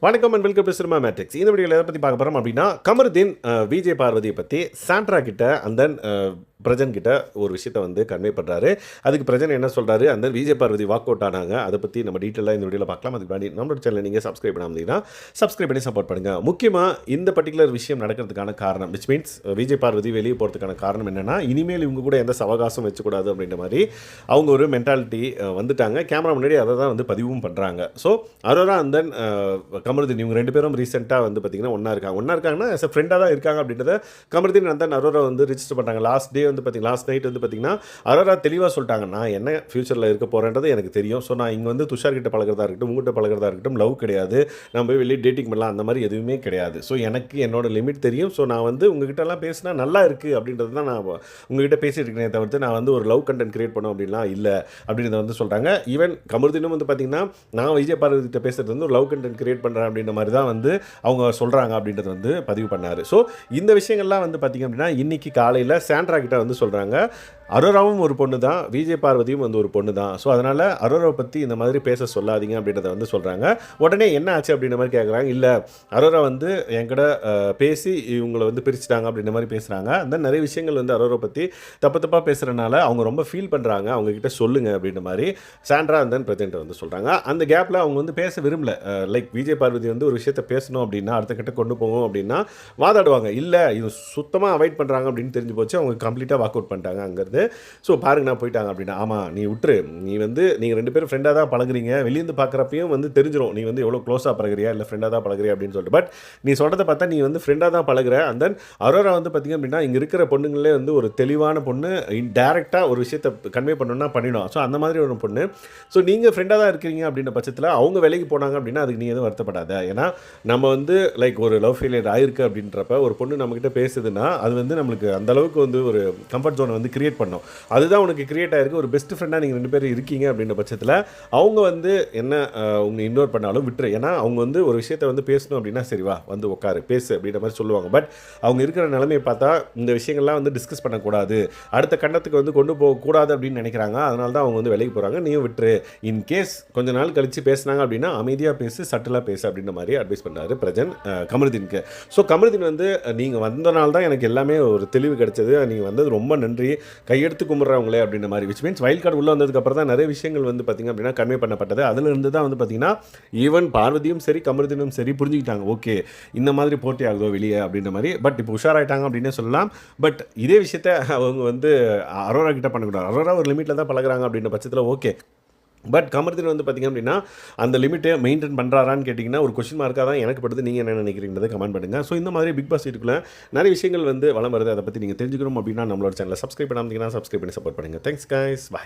வணக்கம் and welcome to cinema matrix. இந்த வீடியோவில் எதை பற்றி பார்க்க போகிறோம் அப்படின்னா, கமருதீன் விஜய் பார்வதியை பற்றி சாண்ட்ரா கிட்ட அண்ட் தென் பிரஜன் கிட்ட ஒரு விஷயத்தை வந்து கன்வே பண்ணுறாரு. அதுக்கு பிரஜன் என்ன சொல்கிறாரு, அந்த விஜய் பார்வதி வாக் அவுட் ஆனாங்க. அதை பற்றி நம்ம டீட்டெயிலாக இந்த வீடியோவில் பார்க்கலாம். அதுக்கு முன்னாடி நம்மளோட சேனலை நீங்கள் சப்ஸ்கிரைப் பண்ணாமல் சப்ஸ்கிரைப் பண்ணி சப்போர்ட் பண்ணுங்கள். முக்கியமாக இந்த பர்டிகுலர் விஷயம் நடக்கிறதுக்கான காரணம், விச் மீன்ஸ் விஜய் பார்வதி வெளியே போகிறதுக்கான காரணம் என்னென்னா, இனிமேல் இவங்க கூட எந்த சவகாசம் வச்சுக்கூடாது அப்படின்ற மாதிரி அவங்க ஒரு மென்டாலிட்டி வந்துட்டாங்க. கேமரா முன்னாடி அதை தான் வந்து பதிவும் பண்ணுறாங்க. So Arora and then Kamaruddin இவங்க ரெண்டு பேரும் ரீசெண்டாக வந்து பார்த்திங்கன்னா ஒன்றா இருக்காங்கன்னா எஸ் ஃப்ரெண்டாக தான் இருக்காங்க அப்படின்றத கமருதீன் அண்ட் தென் அரோரா வந்து ரிஜிஸ்டர் பண்ணுறாங்க. லாஸ்ட் நைட் வந்து பார்த்திங்கன்னா அரோரா தெளிவாக சொல்லிட்டாங்க, நான் என்ன ஃபியூச்சரில் இருக்க போகிறேன்றது எனக்கு தெரியும். ஸோ நான் இங்கே வந்து துஷார் கிட்ட பழகிறதா இருக்கட்டும், உங்கள்கிட்ட பழகிறதா இருக்கட்டும், லவ் கிடையாது, நம்ம போய் வெளியே டேட்டிங் பண்ணலாம், அந்த மாதிரி எதுவுமே கிடையாது. ஸோ எனக்கு என்னோட லிமிட் தெரியும். ஸோ நான் வந்து உங்ககிட்டலாம் பேசினா நல்லா இருக்குது அப்படின்றது தான் நான் உங்ககிட்ட பேசிட்டு இருக்கேனே தவிர்த்து நான் வந்து ஒரு லவ் கண்டென்ட் கிரியேட் பண்ணோம் அப்படின்லாம் இல்லை அப்படின்றத வந்து சொல்கிறாங்க. ஈவன் கமருதீனும் வந்து பார்த்திங்கன்னா, நான் விஜய் பார்வதி கிட்ட பேசுகிறது வந்து ஒரு லவ் கண்டென்ட் கிரியேட் பண்ணுறேன் அப்படின்ற மாதிரி தான் வந்து அவங்க சொல்கிறாங்க அப்படின்றது வந்து பதிவு பண்ணார். ஸோ இந்த விஷயங்கள்லாம் வந்து பார்த்திங்க அப்படின்னா இன்றைக்கி காலையில் சாண்ட்ரா கிட்ட வந்து சொல்கிறாங்க, அரோராவும் ஒரு பொண்ணு தான், விஜய் பார்வதியும் வந்து ஒரு பொண்ணு தான். ஸோ அதனால் அரோராவை பற்றி இந்த மாதிரி பேச சொல்லாதீங்க அப்படின்றத வந்து சொல்கிறாங்க. உடனே என்ன ஆச்சு அப்படின்ற மாதிரி கேட்குறாங்க. இல்லை, அரோரா வந்து என்கிட்ட பேசி இவங்களை வந்து பிரிச்சுட்டாங்க அப்படின்ற மாதிரி பேசுகிறாங்க. அந்த நிறைய விஷயங்கள் வந்து அரோரா பற்றி தப்பாக பேசுகிறனால அவங்க ரொம்ப ஃபீல் பண்ணுறாங்க, அவங்கக்கிட்ட சொல்லுங்கள் அப்படின்ற மாதிரி சாண்ட்ரா அண்ட் தென் பிரஜென்ட் வந்து சொல்கிறாங்க. அந்த கேப்பில் அவங்க வந்து பேச விரும்பல. லைக் விஜய் பார்வதி வந்து ஒரு விஷயத்தை பேசணும் அப்படின்னா, அடுத்த கிட்ட கொண்டு போகும் அப்படின்னா வாதாடுவாங்க. இல்லை, இது சுத்தமாக அவாய்ட் பண்ணுறாங்க அப்படின்னு தெரிஞ்சு போச்சு. அவங்க கம்ப்ளீட்டாக வாக் அவுட் பண்ணிட்டாங்க அங்கேருந்து. ஸோ பாருங்க, நான் போயிட்டாங்க அப்படின்னா, ஆமாம் நீ விட்டுரு, நீ வந்து நீங்கள் ரெண்டு பேரும் ஃப்ரெண்டாக தான் பழகுறீங்க, வெளியேந்து பார்க்குறப்பையும் வந்து தெரிஞ்சிடும் நீ வந்து எவ்வளோ க்ளோஸாக பழகுறியா இல்லை ஃப்ரெண்டாக தான் பழகுறியா அப்படின்னு சொல்லிட்டு. பட் நீ சொல்கிறத பார்த்தா நீ வந்து ஃப்ரெண்டாக தான் பழகுற. அண்ட் தென் அரோரா வந்து பார்த்திங்க அப்படின்னா இங்கே இருக்கிற பொண்ணுங்களே வந்து ஒரு தெளிவான பொண்ணு, டேரெக்டாக ஒரு விஷயத்தை கன்வே பண்ணணும்னா பண்ணிடும். ஸோ அந்த மாதிரி ஒரு பொண்ணு. ஸோ நீங்கள் ஃப்ரெண்டாக தான் இருக்கிறீங்க அப்படின்ற பட்சத்தில் அவங்க வேலைக்கு போனாங்க அப்படின்னா அதுக்கு நீ எதுவும் வருத்தப்படாத. ஏன்னா நம்ம வந்து லைக் ஒரு லவ் ஃபெயிலியர் ஆயிருக்கு அப்படின்றப்ப ஒரு பொண்ணு நம்மக்கிட்ட பேசுதுன்னா அது வந்து நம்மளுக்கு அந்தளவுக்கு வந்து ஒரு கம்ஃபர்ட் ஜோனை வந்து கிரியேட் பண்ணும். அதுதான் உனக்கு கிரியேட் ஆகிருக்கு. ஒரு பெஸ்ட் ஃப்ரெண்டாக நீங்கள் ரெண்டு பேரும் இருக்கீங்க அப்படின்ற பட்சத்தில் அவங்க வந்து என்ன உங்களை இக்னோர் பண்ணாலும் விட்டுரு. ஏன்னா அவங்க வந்து ஒரு விஷயத்தை வந்து பேசணும் அப்படின்னா சரி வா வந்து உட்காரு பேசு அப்படின்ற மாதிரி சொல்லுவாங்க. பட் அவங்க இருக்கிற நிலைமையை பார்த்தா இந்த விஷயங்கள்லாம் வந்து டிஸ்கஸ் பண்ணக்கூடாது, அடுத்த கண்டத்துக்கு வந்து கொண்டு போகக்கூடாது அப்படின்னு நினைக்கிறாங்க. அதனால தான் அவங்க வந்து வேலைக்கு போகிறாங்க. நீயும் விட்டுரு. இன்கேஸ் கொஞ்ச நாள் கழித்து பேசினாங்க அப்படின்னா அமைதியாக பேசு, சட்டிலாக பேசு அப்படின்ற மாதிரி அட்வைஸ் பண்ணுறாரு பிரஜன் கமருதீனுக்கு. ஸோ கமருதீன் வந்து நீங்கள் வந்தனால தான் எனக்கு எல்லாமே ஒரு தெளிவு கிடைச்சது, நீங்கள் வந்தது ரொம்ப நன்றி, கையெடுத்து கும்பிட்றவங்களே அப்படின்ற மாதிரி. விச் மீன்ஸ் வைல்ட் கார்டு உள்ளே வந்ததுக்கப்புறம் தான் நிறைய விஷயங்கள் வந்து பார்த்திங்க அப்படின்னா கன்வே பண்ணப்பட்டது. அதிலிருந்து தான் வந்து பார்த்திங்கன்னா ஈவன் பார்வதியும் சரி கமருதீனும் சரி புரிஞ்சுக்கிட்டாங்க, ஓகே இந்த மாதிரி போட்டி ஆகுதோ வெளியே அப்படின்ற மாதிரி. பட் இப்போ உஷாராயிட்டாங்க அப்படின்னே சொல்லலாம். பட் இதே விஷயத்தை அவங்க வந்து அரோரா கிட்ட பண்ணக்கூடாது. அரோரா ஒரு லிமிட்டில் தான் பழகுறாங்க அப்படின்ற பட்சத்தில் ஓகே. பட் கமருதீன் வந்து பார்த்திங்க அப்படின்னா அந்த லிமிட்டை மெயின்டைன் பண்ணுறாரான்னு கேட்டிங்கன்னா ஒரு கொஸ்டின் மார்க்காக தான் எனக்கு படுது. நீங்கள் என்ன நினைக்கிறீங்கிறத கமெண்ட் பண்ணுங்கள். ஸோ இந்த மாதிரி பிக் பாஸ் வீட்டுக்குள்ளே நிறைய விஷயங்கள் வந்து வளம் வருது. அதை பற்றி நீங்கள் தெரிஞ்சுக்கணும் அப்படின்னா நம்மளோட சேனலை சப்ஸ்கிரைப் பண்ணாமல் சப்ஸ்கிரைப் பண்ணி சப்போர்ட் பண்ணுங்கள். தேங்க்ஸ் கைஸ், பாய்.